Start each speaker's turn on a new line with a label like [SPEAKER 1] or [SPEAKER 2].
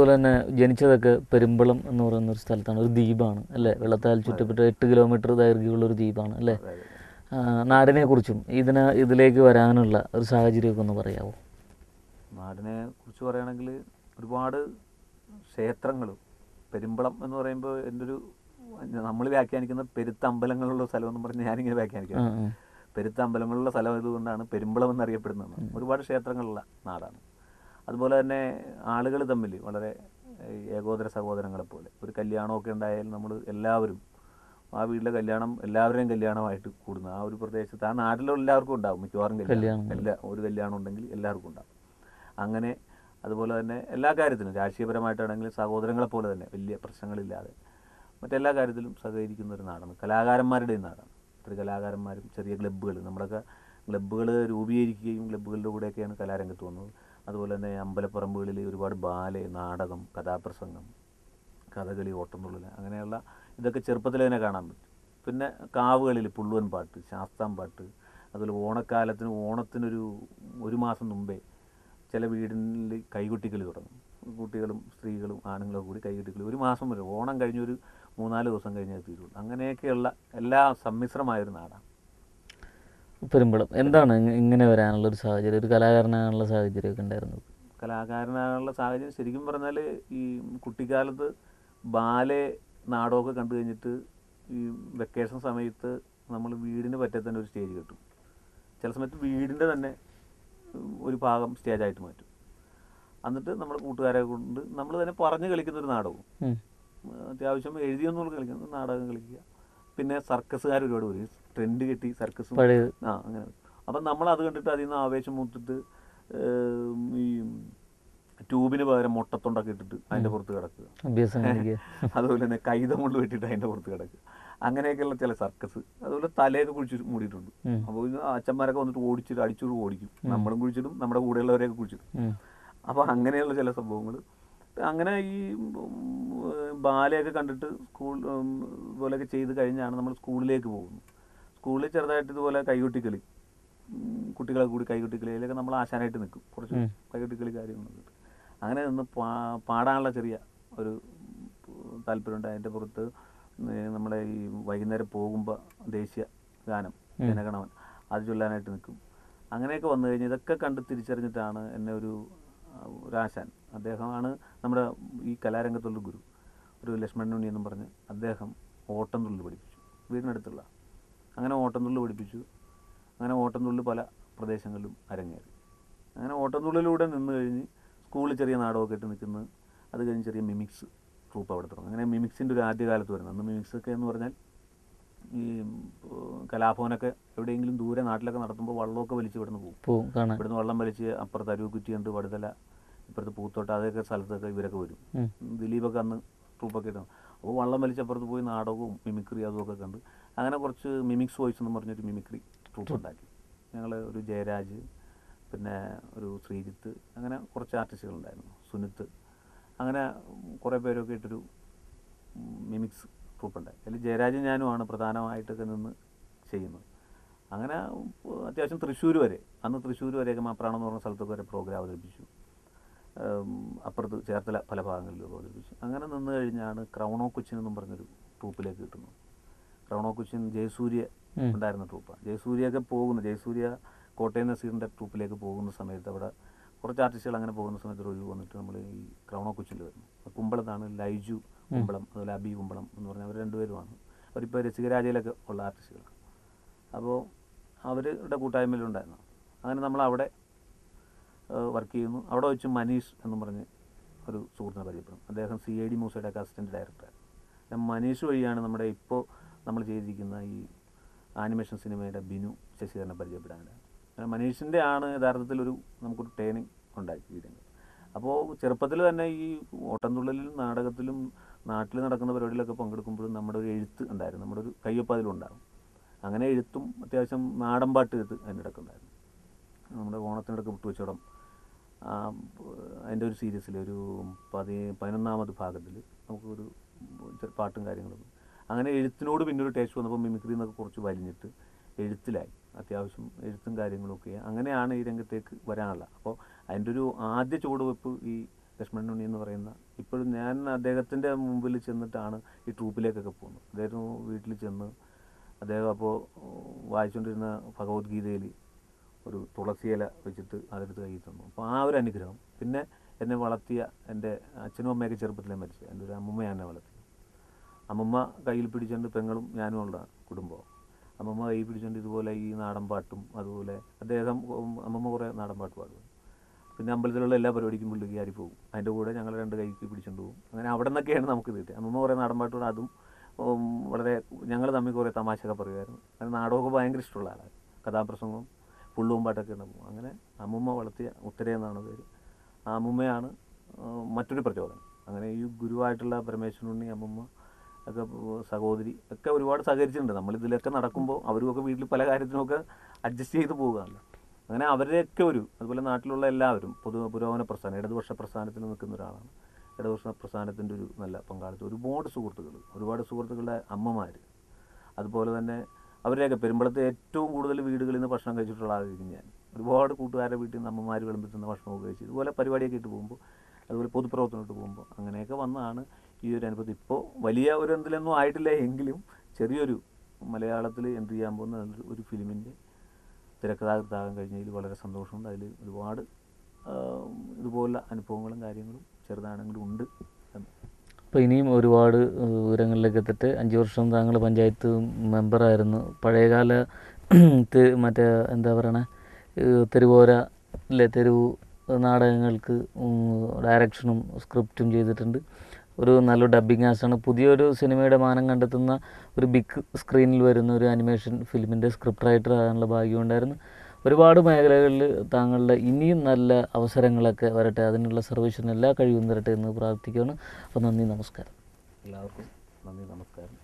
[SPEAKER 1] അതുപോലെ തന്നെ ജനിച്ചതൊക്കെ പെരുമ്പളം എന്ന് പറയുന്ന ഒരു സ്ഥലത്താണ്, ഒരു ദ്വീപാണ് അല്ലേ, വെള്ളത്താൽ ചുറ്റപ്പെട്ട 8 കിലോമീറ്റർ ദൈർഘ്യമുള്ള ഒരു ദ്വീപാണ് അല്ലേ. നാടിനെ കുറിച്ചും ഇതിലേക്ക് വരാനുള്ള ഒരു സാഹചര്യമൊക്കെ ഒന്ന് പറയാമോ?
[SPEAKER 2] നാടിനെ കുറിച്ച് പറയുകയാണെങ്കിൽ ഒരുപാട് ക്ഷേത്രങ്ങളും, പെരുമ്പളം എന്ന് പറയുമ്പോൾ എൻ്റെ ഒരു നമ്മൾ വ്യാഖ്യാനിക്കുന്ന പെരുത്തമ്പലങ്ങളുള്ള സ്ഥലം എന്ന് പറഞ്ഞ് ഞാനിങ്ങനെ വ്യാഖ്യാനിക്കുന്നത്. പെരുത്തമ്പലങ്ങളുള്ള സ്ഥലം ഇതുകൊണ്ടാണ് പെരുമ്പളം എന്നറിയപ്പെടുന്നത്. ഒരുപാട് ക്ഷേത്രങ്ങളുള്ള നാടാണ്. അതുപോലെ തന്നെ ആളുകൾ തമ്മിൽ വളരെ ഏകോദര സഹോദരങ്ങളെ പോലെ ഒരു കല്യാണമൊക്കെ ഉണ്ടായാൽ നമ്മൾ എല്ലാവരും ആ വീട്ടിലെ കല്യാണം എല്ലാവരുടെയും കല്യാണമായിട്ട് കൂടുന്ന ആ ഒരു പ്രദേശത്ത് ആ നാട്ടിലുള്ള എല്ലാവർക്കും ഉണ്ടാകും മിക്കവാറും കല്യാണം. ഒരു കല്യാണം ഉണ്ടെങ്കിൽ എല്ലാവർക്കും ഉണ്ടാകും. അങ്ങനെ അതുപോലെ തന്നെ എല്ലാ കാര്യത്തിലും രാഷ്ട്രീയപരമായിട്ടാണെങ്കിലും സഹോദരങ്ങളെ പോലെ തന്നെ വലിയ പ്രശ്നങ്ങളില്ലാതെ മറ്റെല്ലാ കാര്യത്തിലും സഹകരിക്കുന്ന ഒരു നാടാണ്, കലാകാരന്മാരുടെയും നാടാണ്. ഒത്തിരി കലാകാരന്മാരും ചെറിയ ക്ലബ്ബുകൾ, നമ്മുടെയൊക്കെ ക്ലബ്ബുകൾ രൂപീകരിക്കുകയും ക്ലബ്ബുകളുടെ കൂടെയൊക്കെയാണ് കലാരംഗത്ത് വന്നത്. അതുപോലെ തന്നെ അമ്പലപ്പറമ്പുകളിൽ ഒരുപാട് ബാലെ, നാടകം, കഥാപ്രസംഗം, കഥകളി, ഓട്ടംതുള്ളൽ, അങ്ങനെയുള്ള ഇതൊക്കെ ചെറുപ്പത്തിൽ തന്നെ കാണാൻ പറ്റും. പിന്നെ കാവുകളിൽ പുള്ളുവൻ പാട്ട്, ശാസ്താം പാട്ട്, അതുപോലെ ഓണത്തിനൊരു 1 മാസം മുമ്പേ ചില വീടിൽ കൈകൊട്ടിക്കളി തുടങ്ങും. കുട്ടികളും സ്ത്രീകളും ആണുങ്ങളും കൂടി കൈകൊട്ടിക്കളി 1 മാസം വരെ, ഓണം കഴിഞ്ഞൊരു 3-4 ദിവസം കഴിഞ്ഞേ തീരുള്ളൂ. അങ്ങനെയൊക്കെയുള്ള എല്ലാ സമ്മിശ്രമായൊരു നാടാണ്
[SPEAKER 1] പെരുമ്പളം. എന്താണ് ഇങ്ങനെ വരാനുള്ളൊരു സാഹചര്യം, ഒരു കലാകാരനാകാനുള്ള സാഹചര്യമൊക്കെ ഉണ്ടായിരുന്നത്?
[SPEAKER 2] കലാകാരനാകാനുള്ള സാഹചര്യം ശരിക്കും പറഞ്ഞാൽ ഈ കുട്ടിക്കാലത്ത് ബാലെ, നാടകമൊക്കെ കണ്ടു കഴിഞ്ഞിട്ട് ഈ വെക്കേഷൻ സമയത്ത് നമ്മൾ വീടിന് പറ്റേ തന്നെ ഒരു സ്റ്റേജ് കിട്ടും. ചില സമയത്ത് വീടിൻ്റെ തന്നെ ഒരു ഭാഗം സ്റ്റേജായിട്ട് മാറ്റും. എന്നിട്ട് നമ്മൾ കൂട്ടുകാരെ കൊണ്ട് നമ്മൾ തന്നെ പറഞ്ഞ് കളിക്കുന്നൊരു നാടകവും, അത്യാവശ്യം എഴുതിയൊന്നും കളിക്കുന്നത് നാടകം കളിക്കുക. പിന്നെ സർക്കസുകാർ ഒരുപാട് വരും, ട്രെൻഡ് കെട്ടി സർക്കസും അങ്ങനെ. അപ്പം നമ്മൾ അത് കണ്ടിട്ട് അതിൽ നിന്ന് ആവേശം മൂത്തിട്ട് ഈ ട്യൂബിന് പകരം മുട്ടത്തൊണ്ടൊക്കെ ഇട്ടിട്ട് അതിൻ്റെ പുറത്ത് കിടക്കുക, അതുപോലെ തന്നെ കൈത കൊണ്ട് വെട്ടിയിട്ട് അതിൻ്റെ പുറത്ത് കിടക്കുക. അങ്ങനെയൊക്കെയുള്ള ചില സർക്കസ്. അതുപോലെ തലയൊക്കെ കുഴിച്ചിട്ട് മൂടിയിട്ടുണ്ട്. അപ്പോൾ അച്ഛന്മാരൊക്കെ വന്നിട്ട് അടിച്ചോട് ഓടിക്കും. നമ്മളും കുഴിച്ചിടും, നമ്മുടെ കൂടെയുള്ളവരെയൊക്കെ കുഴിച്ചിടും. അപ്പോൾ അങ്ങനെയുള്ള ചില സംഭവങ്ങൾ. അങ്ങനെ ഈ ബാലയൊക്കെ കണ്ടിട്ട് സ്കൂൾ പോലെയൊക്കെ ചെയ്ത് കഴിഞ്ഞാണ് നമ്മൾ സ്കൂളിലേക്ക് പോകുന്നത്. സ്കൂളിൽ ചെറുതായിട്ട് ഇതുപോലെ കൈകൊട്ടിക്കളി, കുട്ടികളെ കൂടി കൈകൊട്ടിക്കളിയിലൊക്കെ നമ്മൾ ആശാനായിട്ട് നിൽക്കും. കുറച്ച് കൈകൊട്ടിക്കളി കാര്യങ്ങളുണ്ട്. അങ്ങനെ നിന്ന് പാടാനുള്ള ചെറിയ ഒരു താല്പര്യമുണ്ട്. അതിൻ്റെ പുറത്ത് നമ്മളെ ഈ വൈകുന്നേരം പോകുമ്പോൾ ദേശീയ ഗാനം ജനഗണമൻ അത് ചൊല്ലാനായിട്ട് നിൽക്കും. അങ്ങനെയൊക്കെ വന്നു കഴിഞ്ഞാൽ ഇതൊക്കെ കണ്ട് തിരിച്ചറിഞ്ഞിട്ടാണ് എന്നെ ഒരാശാൻ, അദ്ദേഹമാണ് നമ്മുടെ ഈ കലാരംഗത്തുള്ള ഗുരു, ഒരു ലക്ഷ്മണൻ ഉണ്ണി എന്നും പറഞ്ഞ് അദ്ദേഹം ഓട്ടംതുള്ളൽ പഠിപ്പിച്ചു വീടിനടുത്തുള്ള. അങ്ങനെ ഓട്ടംതുള്ളൽ പഠിപ്പിച്ചു. അങ്ങനെ ഓട്ടംതുള്ളൽ പല പ്രദേശങ്ങളിലും അരങ്ങേറി. അങ്ങനെ ഓട്ടംതുള്ളിലൂടെ നിന്ന് കഴിഞ്ഞ് സ്കൂളിൽ ചെറിയ നാടകമൊക്കെ ഇട്ട് നിൽക്കുന്നത്. അത് കഴിഞ്ഞ് ചെറിയ മിമിക്സ് ട്രൂപ്പ് അവിടെ തുടങ്ങും. അങ്ങനെ മിമിക്സിൻ്റെ ഒരു ആദ്യകാലത്ത് വരുന്നത്. അന്ന് മിമിക്സൊക്കെ എന്ന് പറഞ്ഞാൽ ഈ കലാഭവനൊക്കെ എവിടെയെങ്കിലും ദൂരെ നാട്ടിലൊക്കെ നടത്തുമ്പോൾ വള്ളമൊക്കെ വലിച്ച് ഇവിടുന്ന് പോകും. ഇവിടുന്ന് വള്ളം വലിച്ച് അപ്പുറത്ത് അരുവിക്കുറ്റി ഉണ്ട്, വടുതല, ഇപ്പുറത്ത് പൂത്തോട്ട, അതൊക്കെ സ്ഥലത്തൊക്കെ ഇവരൊക്കെ വരും. ദിലീപൊക്കെ അന്ന് ട്രൂപ്പൊക്കെ ഇടുന്നു. അപ്പോൾ വള്ളം വലിച്ചപ്പുറത്ത് പോയി നാടകവും മിമിക്രി അതുമൊക്കെ കണ്ട് അങ്ങനെ കുറച്ച് മിമിക്സ് വോയിസ് എന്ന് പറഞ്ഞൊരു മിമിക്രി ട്രൂപ്പ് ഉണ്ടാക്കി. ഞങ്ങൾ ഒരു ജയരാജ്, പിന്നെ ഒരു ശ്രീജിത്ത്, അങ്ങനെ കുറച്ച് ആർട്ടിസ്റ്റുകളുണ്ടായിരുന്നു, സുനിത്ത്, അങ്ങനെ കുറേ പേരൊക്കെ ഇട്ടൊരു മിമിക്സ് ട്രൂപ്പുണ്ടായി. അതിൽ ജയരാജും ഞാനുമാണ് പ്രധാനമായിട്ടൊക്കെ നിന്ന് ചെയ്യുന്നത്. അങ്ങനെ അത്യാവശ്യം തൃശ്ശൂർ വരെ, അന്ന് തൃശ്ശൂർ വരെയൊക്കെ മാപ്രാണം എന്ന് പറഞ്ഞ സ്ഥലത്തൊക്കെ വരെ പ്രോഗ്രാം അവതരിപ്പിച്ചു. അപ്പുറത്ത് ചേർത്തല പല ഭാഗങ്ങളിലും അവതരിപ്പിച്ചു. അങ്ങനെ നിന്ന് കഴിഞ്ഞാണ് ക്രൗണോ കൊച്ചിൻ എന്നും പറഞ്ഞൊരു ട്രൂപ്പിലേക്ക് കിട്ടുന്നത്. ക്രൗണോ കൊച്ചിൻ ജയസൂര്യ ഉണ്ടായിരുന്ന ട്രൂപ്പാണ്. ജയസൂര്യ കോട്ടയം നസീറിൻ്റെ ട്രൂപ്പിലേക്ക് പോകുന്ന സമയത്ത് അവിടെ കുറച്ച് ആർട്ടിസ്റ്റുകൾ അങ്ങനെ പോകുന്ന സമയത്ത് ഒഴിവ് വന്നിട്ട് നമ്മൾ ഈ ക്രൗണോ കൊച്ചിൽ വരുന്നു. കുമ്പളത്താണ് ലൈജു കുമ്പളം, അതുപോലെ അബി കുമ്പളം എന്ന് പറഞ്ഞാൽ അവർ രണ്ടുപേരുമാണ്. അവരിപ്പോൾ രസികരാജയിലൊക്കെ ഉള്ള ആർട്ടിസ്റ്റുകളാണ്. അപ്പോൾ അവരുടെ കൂട്ടായ്മയിലുണ്ടായിരുന്നു. അങ്ങനെ നമ്മളവിടെ വർക്ക് ചെയ്യുന്നു. അവിടെ വെച്ച് മനീഷ് എന്നും പറഞ്ഞ് ഒരു സുഹൃത്തിനെ പരിചയപ്പെടും. അദ്ദേഹം CID മൂസയുടെയൊക്കെ അസിസ്റ്റൻറ്റ് ഡയറക്ടറാണ്. മനീഷ് വഴിയാണ് നമ്മുടെ ഇപ്പോൾ നമ്മൾ ചെയ്തിരിക്കുന്ന ഈ ആനിമേഷൻ സിനിമയുടെ ബിനു ശശിധരനെ പരിചയപ്പെടാനുണ്ട്. മനീഷിൻ്റെ ആണ് യഥാർത്ഥത്തിലൊരു നമുക്കൊരു ട്രെയിനിങ് ഉണ്ടാക്കി ഈ രംഗം. അപ്പോൾ ചെറുപ്പത്തിൽ തന്നെ ഈ ഓട്ടംതുള്ളലിലും നാടകത്തിലും നാട്ടിൽ നടക്കുന്ന പരിപാടികളൊക്കെ പങ്കെടുക്കുമ്പോഴും നമ്മുടെ ഒരു എഴുത്ത് ഉണ്ടായിരുന്നു, നമ്മുടെ ഒരു കയ്യൊപ്പ് അതിലുണ്ടാകും. അങ്ങനെ എഴുത്തും അത്യാവശ്യം നാടൻ പാട്ട് എഴുത്ത് അതിൻ്റെ ഇടയ്ക്കുണ്ടായിരുന്നു. നമ്മുടെ ഓണത്തിനിടയ്ക്ക് വിട്ടുവെച്ചോടം അതിൻ്റെ ഒരു സീരീസിൽ ഒരു 11ാമത് ഭാഗത്തിൽ നമുക്കൊരു പാട്ടും കാര്യങ്ങളും. അങ്ങനെ എഴുത്തിനോട് പിന്നെ ഒരു ടേസ്റ്റ് വന്നപ്പോൾ മിമിക്രി എന്നൊക്കെ കുറച്ച് വലിഞ്ഞിട്ട് എഴുത്തിലായി. അത്യാവശ്യം എഴുത്തും കാര്യങ്ങളൊക്കെ അങ്ങനെയാണ് ഈ രംഗത്തേക്ക് വരാനുള്ള. അപ്പോൾ അതിൻ്റെ ഒരു ആദ്യ ചുവടുവെപ്പ് ഈ ലക്ഷ്മണൻ ഉണ്ണി എന്ന് പറയുന്ന, ഇപ്പോഴും ഞാൻ അദ്ദേഹത്തിൻ്റെ മുമ്പിൽ ചെന്നിട്ടാണ് ഈ ട്രൂപ്പിലേക്കൊക്കെ പോകുന്നത്. അദ്ദേഹം വീട്ടിൽ ചെന്ന് അദ്ദേഹം അപ്പോൾ വായിച്ചുകൊണ്ടിരുന്ന ഭഗവത്ഗീതയിൽ ഒരു തുളസി ഇല വെച്ചിട്ട് അതെടുത്ത് കയ്യിൽ തന്നു. അപ്പോൾ ആ ഒരു അനുഗ്രഹം. പിന്നെ എന്നെ വളർത്തിയ എൻ്റെ അച്ഛനും അമ്മയൊക്കെ ചെറുപ്പത്തിലേ മരിച്ചു. എൻ്റെ ഒരു അമ്മൂമ്മയാണ് എന്നെ വളർത്തിയത്. അമ്മമ്മ കയ്യിൽ പിടിച്ചുകൊണ്ട് പെങ്ങളും ഞാനും ഉള്ള കുടുംബം. അമ്മമ്മ കയ്യിൽ പിടിച്ചുകൊണ്ട് ഇതുപോലെ ഈ നാടൻ പാട്ടും അതുപോലെ അമ്മമ്മ കുറേ നാടൻ പാട്ട് പാടും. പിന്നെ അമ്പലത്തിലുള്ള എല്ലാ പരിപാടിക്കും പുള്ളിക്ക് കയറി പോകും. അതിൻ്റെ കൂടെ ഞങ്ങൾ 2 കൈക്ക് പിടിച്ചുകൊണ്ട് പോകും. അങ്ങനെ അവിടെ നിന്നൊക്കെയാണ് നമുക്ക് കിട്ടുക. അമ്മമ്മ കുറേ നാടൻ പാട്ടുകൾ, അതും വളരെ ഞങ്ങൾ തമ്മിൽ കുറേ തമാശയൊക്കെ പറയുമായിരുന്നു. അങ്ങനെ നാടകമൊക്കെ ഭയങ്കര ഇഷ്ടമുള്ള ആളാണ്. കഥാപ്രസംഗവും പുള്ളുവും പാട്ടൊക്കെ ഉണ്ടാകും. അങ്ങനെ അമ്മമ്മ വളർത്തിയ ഉത്തരേ എന്നാണ് പേര്. ആ അമ്മമ്മയാണ് മറ്റൊരു പ്രചോദനം. അങ്ങനെ ഈ ഗുരുവായിട്ടുള്ള പരമേശ്വരൻ ഉണ്ണി, അമ്മമ്മ ഒക്കെ, സഹോദരി ഒക്കെ ഒരുപാട് സഹകരിച്ചിട്ടുണ്ട്. നമ്മളിതിലൊക്കെ നടക്കുമ്പോൾ അവരുമൊക്കെ വീട്ടിൽ പല കാര്യത്തിനുമൊക്കെ അഡ്ജസ്റ്റ് ചെയ്ത് പോവുകയല്ലോ. അങ്ങനെ അവരെയൊക്കെ അതുപോലെ നാട്ടിലുള്ള എല്ലാവരും പുരോഗമന പ്രസ്ഥാനം, ഇടതുപക്ഷ പ്രസ്ഥാനത്തിൽ നിൽക്കുന്ന ഒരാളാണ്. ഇടതുപക്ഷ പ്രസ്ഥാനത്തിൻ്റെ ഒരു നല്ല പങ്കാളിത്തം, ഒരുപാട് സുഹൃത്തുക്കളുടെ അമ്മമാർ, അതുപോലെ തന്നെ അവരെയൊക്കെ പെരുമ്പളത്തെ ഏറ്റവും കൂടുതൽ വീടുകളിൽ നിന്ന് ഭക്ഷണം കഴിച്ചിട്ടുള്ള ആളായിരിക്കും ഞാൻ. ഒരുപാട് കൂട്ടുകാരുടെ വീട്ടിൽ നിന്ന് അമ്മമാർ വിളമ്പിത്തുന്ന ഭക്ഷണമൊക്കെ കഴിച്ച് ഇതുപോലെ പരിപാടിയൊക്കെ ഇട്ട് പോകുമ്പോൾ, അതുപോലെ പൊതുപ്രവർത്തനമായിട്ട് പോകുമ്പോൾ അങ്ങനെയൊക്കെ വന്നതാണ് ഈ ഒരു അനുഭവം. ഇപ്പോൾ വലിയ ഒരു എന്തിലൊന്നും ആയിട്ടില്ല എങ്കിലും ചെറിയൊരു മലയാളത്തിൽ എൻട്രി ചെയ്യാൻ പോകുന്ന ഒരു ഫിലിമിൻ്റെ തിരക്കഥാകൃത്താകാൻ കഴിഞ്ഞതിൽ വളരെ സന്തോഷമുണ്ട്. അതിൽ ഒരുപാട് ഇതുപോലുള്ള അനുഭവങ്ങളും കാര്യങ്ങളും ചെറുതാണെങ്കിലും ഉണ്ട്.
[SPEAKER 1] അപ്പോൾ ഇനിയും ഒരുപാട് ഉയരങ്ങളിലേക്ക് എത്തിയിട്ട് 5 വർഷം താങ്കൾ പഞ്ചായത്ത് മെമ്പറായിരുന്നു. പഴയകാല മറ്റേ എന്താ പറയണേ, തെരുവോര തെരുവ് നാടകങ്ങൾക്ക് ഡയറക്ഷനും സ്ക്രിപ്റ്റും ചെയ്തിട്ടുണ്ട്. ഒരു നല്ല ഡബ്ബിങ് ആർട്ടിസ്റ്റാണ്. പുതിയൊരു സിനിമയുടെ മാനം കണ്ടെത്തുന്ന ഒരു ബിഗ് സ്ക്രീനിൽ വരുന്ന ഒരു അനിമേഷൻ ഫിലിമിൻ്റെ സ്ക്രിപ്റ്റ് റൈറ്റർ ആകാനുള്ള ഭാഗ്യമുണ്ടായിരുന്നു. ഒരുപാട് മേഖലകളിൽ താങ്കളുടെ ഇനിയും നല്ല അവസരങ്ങളൊക്കെ വരട്ടെ, അതിനുള്ള സർവീസിന് എല്ലാ കഴിവും തരട്ടെ എന്ന് പ്രാർത്ഥിക്കുകയാണ്. അപ്പോൾ നന്ദി, നമസ്കാരം.
[SPEAKER 2] എല്ലാവർക്കും നന്ദി, നമസ്കാരം.